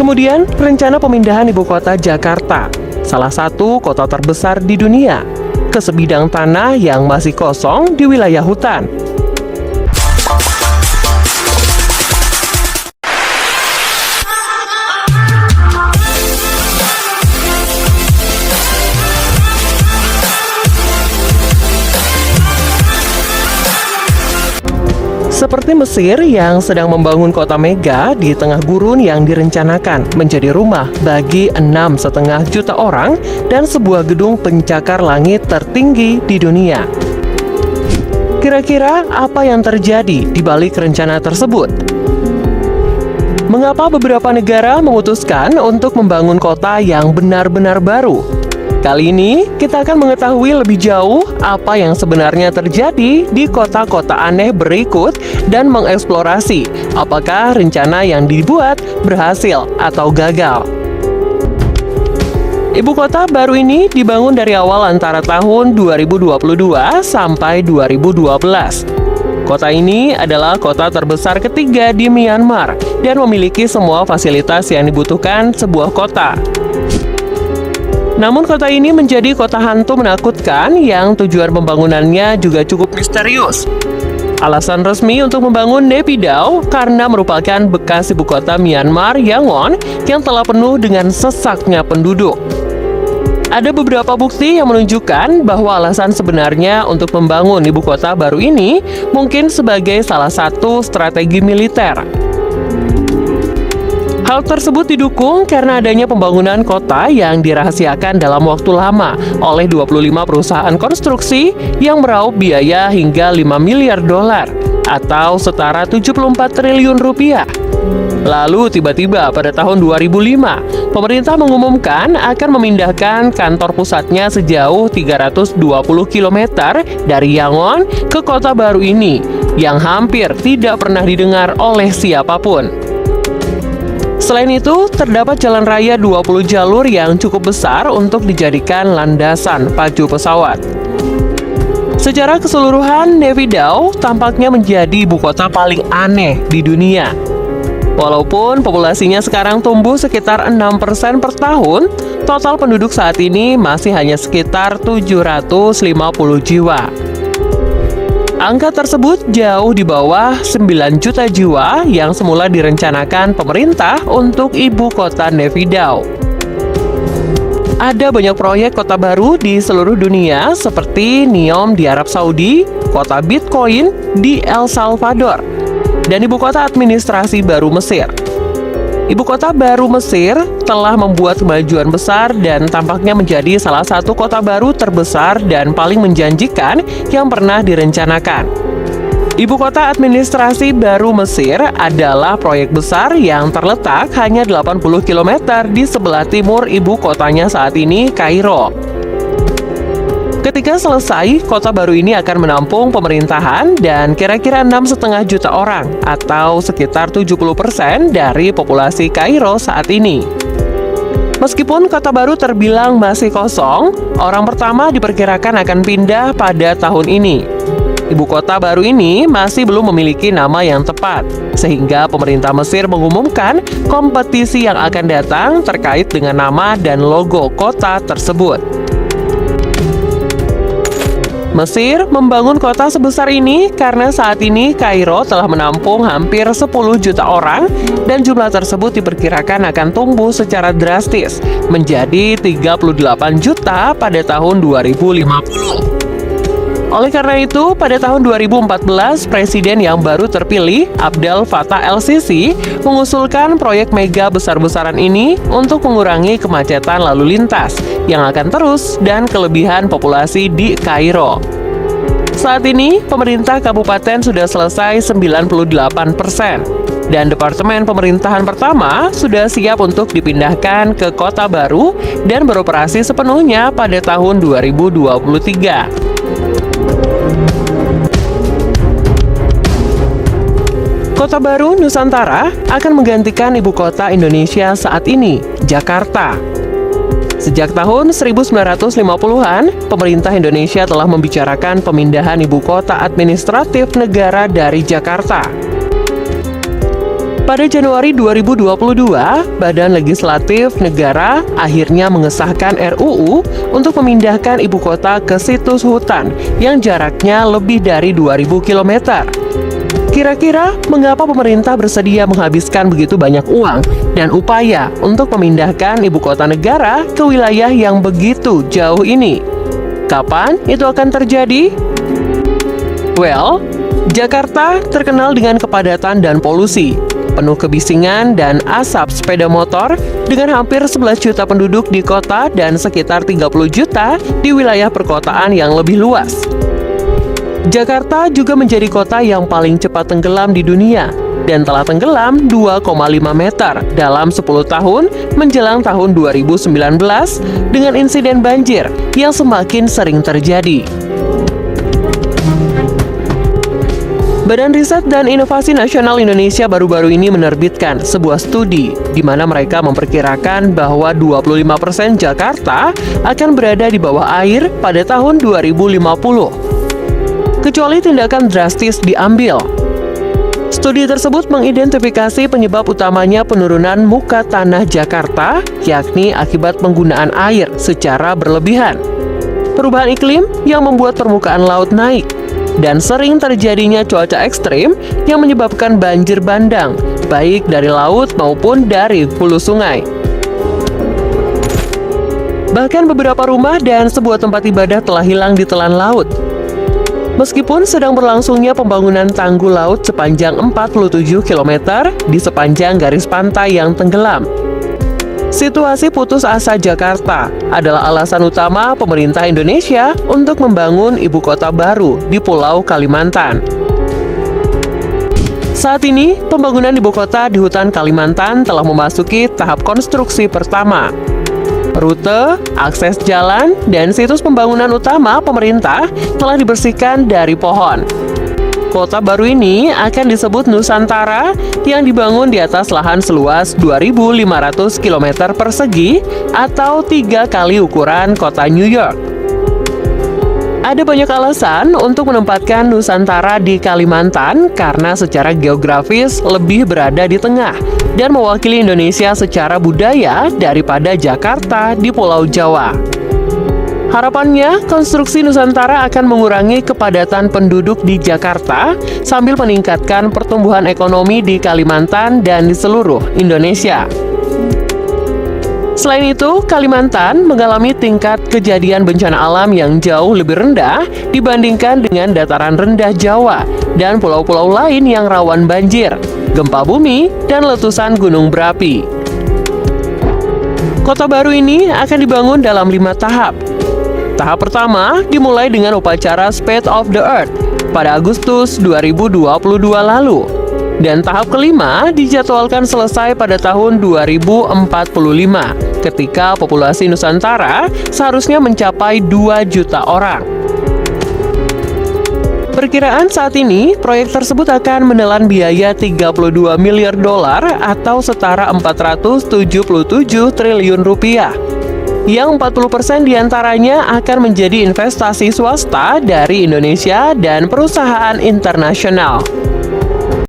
Kemudian, rencana pemindahan ibu kota Jakarta, salah satu kota terbesar di dunia, ke sebidang tanah yang masih kosong di wilayah hutan. Seperti Mesir yang sedang membangun kota mega di tengah gurun yang direncanakan menjadi rumah bagi 6,5 juta orang dan sebuah gedung pencakar langit tertinggi di dunia. Kira-kira apa yang terjadi di balik rencana tersebut? Mengapa beberapa negara memutuskan untuk membangun kota yang benar-benar baru? Kali ini, kita akan mengetahui lebih jauh apa yang sebenarnya terjadi di kota-kota aneh berikut dan mengeksplorasi apakah rencana yang dibuat berhasil atau gagal. Ibu kota baru ini dibangun dari awal antara tahun 2022 sampai 2012. Kota ini adalah kota terbesar ketiga di Myanmar dan memiliki semua fasilitas yang dibutuhkan sebuah kota. Namun kota ini menjadi kota hantu menakutkan yang tujuan pembangunannya juga cukup misterius. Alasan resmi untuk membangun Naypyidaw karena merupakan bekas ibu kota Myanmar, Yangon, yang telah penuh dengan sesaknya penduduk. Ada beberapa bukti yang menunjukkan bahwa alasan sebenarnya untuk membangun ibu kota baru ini mungkin sebagai salah satu strategi militer. Hal tersebut didukung karena adanya pembangunan kota yang dirahasiakan dalam waktu lama oleh 25 perusahaan konstruksi yang meraup biaya hingga 5 miliar dolar atau setara 74 triliun rupiah. Lalu tiba-tiba pada tahun 2005, pemerintah mengumumkan akan memindahkan kantor pusatnya sejauh 320 km dari Yangon ke kota baru ini yang hampir tidak pernah didengar oleh siapapun. Selain itu, terdapat jalan raya 20 jalur yang cukup besar untuk dijadikan landasan pacu pesawat. Secara keseluruhan, Naypyidaw tampaknya menjadi ibu kota paling aneh di dunia. Walaupun populasinya sekarang tumbuh sekitar 6% per tahun, total penduduk saat ini masih hanya sekitar 750 jiwa. Angka tersebut jauh di bawah 9 juta jiwa yang semula direncanakan pemerintah untuk ibu kota Naypyidaw. Ada banyak proyek kota baru di seluruh dunia seperti NEOM di Arab Saudi, kota Bitcoin di El Salvador, dan ibu kota administrasi baru Mesir. Ibu kota baru Mesir telah membuat kemajuan besar dan tampaknya menjadi salah satu kota baru terbesar dan paling menjanjikan yang pernah direncanakan. Ibu kota administrasi baru Mesir adalah proyek besar yang terletak hanya 80 km di sebelah timur ibu kotanya saat ini, Kairo. Ketika selesai, kota baru ini akan menampung pemerintahan dan kira-kira 6,5 juta orang atau sekitar 70% dari populasi Kairo saat ini. Meskipun kota baru terbilang masih kosong, orang pertama diperkirakan akan pindah pada tahun ini. Ibu kota baru ini masih belum memiliki nama yang tepat, sehingga pemerintah Mesir mengumumkan kompetisi yang akan datang terkait dengan nama dan logo kota tersebut. Mesir membangun kota sebesar ini karena saat ini Kairo telah menampung hampir 10 juta orang dan jumlah tersebut diperkirakan akan tumbuh secara drastis menjadi 38 juta pada tahun 2050. Oleh karena itu, pada tahun 2014, Presiden yang baru terpilih, Abdel Fattah el-Sisi, mengusulkan proyek mega besar-besaran ini untuk mengurangi kemacetan lalu lintas yang akan terus dan kelebihan populasi di Kairo. Saat ini, pemerintah kabupaten sudah selesai 98%, dan Departemen Pemerintahan pertama sudah siap untuk dipindahkan ke kota baru dan beroperasi sepenuhnya pada tahun 2023. Kota baru Nusantara akan menggantikan ibu kota Indonesia saat ini, Jakarta. Sejak tahun 1950-an, pemerintah Indonesia telah membicarakan pemindahan ibu kota administratif negara dari Jakarta. Pada Januari 2022, Badan Legislatif Negara akhirnya mengesahkan RUU untuk memindahkan ibu kota ke situs hutan yang jaraknya lebih dari 2.000 km. Kira-kira mengapa pemerintah bersedia menghabiskan begitu banyak uang dan upaya untuk memindahkan ibu kota negara ke wilayah yang begitu jauh ini? Kapan itu akan terjadi? Well, Jakarta terkenal dengan kepadatan dan polusi, penuh kebisingan dan asap sepeda motor dengan hampir 11 juta penduduk di kota dan sekitar 30 juta di wilayah perkotaan yang lebih luas. Jakarta juga menjadi kota yang paling cepat tenggelam di dunia dan telah tenggelam 2,5 meter dalam 10 tahun menjelang tahun 2019 dengan insiden banjir yang semakin sering terjadi. Badan Riset dan Inovasi Nasional Indonesia baru-baru ini menerbitkan sebuah studi di mana mereka memperkirakan bahwa 25% Jakarta akan berada di bawah air pada tahun 2050. Kecuali tindakan drastis diambil. Studi tersebut mengidentifikasi penyebab utamanya penurunan muka tanah Jakarta, yakni akibat penggunaan air secara berlebihan, perubahan iklim yang membuat permukaan laut naik, dan sering terjadinya cuaca ekstrim yang menyebabkan banjir bandang, baik dari laut maupun dari hulu sungai. Bahkan beberapa rumah dan sebuah tempat ibadah telah hilang di telan laut. Meskipun sedang berlangsungnya pembangunan tanggul laut sepanjang 47 km di sepanjang garis pantai yang tenggelam. Situasi putus asa Jakarta adalah alasan utama pemerintah Indonesia untuk membangun ibu kota baru di Pulau Kalimantan. Saat ini, pembangunan ibu kota di hutan Kalimantan telah memasuki tahap konstruksi pertama. Rute, akses jalan, dan situs pembangunan utama pemerintah telah dibersihkan dari pohon. Kota baru ini akan disebut Nusantara yang dibangun di atas lahan seluas 2.500 km persegi atau 3 kali ukuran kota New York. Ada banyak alasan untuk menempatkan Nusantara di Kalimantan karena secara geografis lebih berada di tengah dan mewakili Indonesia secara budaya daripada Jakarta di Pulau Jawa. Harapannya, konstruksi Nusantara akan mengurangi kepadatan penduduk di Jakarta sambil meningkatkan pertumbuhan ekonomi di Kalimantan dan di seluruh Indonesia. Selain itu, Kalimantan mengalami tingkat kejadian bencana alam yang jauh lebih rendah dibandingkan dengan dataran rendah Jawa dan pulau-pulau lain yang rawan banjir, gempa bumi, dan letusan gunung berapi. Kota baru ini akan dibangun dalam 5 tahap. Tahap pertama dimulai dengan upacara State of the Earth pada Agustus 2022 lalu. Dan tahap kelima dijadwalkan selesai pada tahun 2045 ketika populasi Nusantara seharusnya mencapai 2 juta orang. Perkiraan saat ini, proyek tersebut akan menelan biaya 32 miliar dolar atau setara 477 triliun rupiah. Yang 40% diantaranya akan menjadi investasi swasta dari Indonesia dan perusahaan internasional.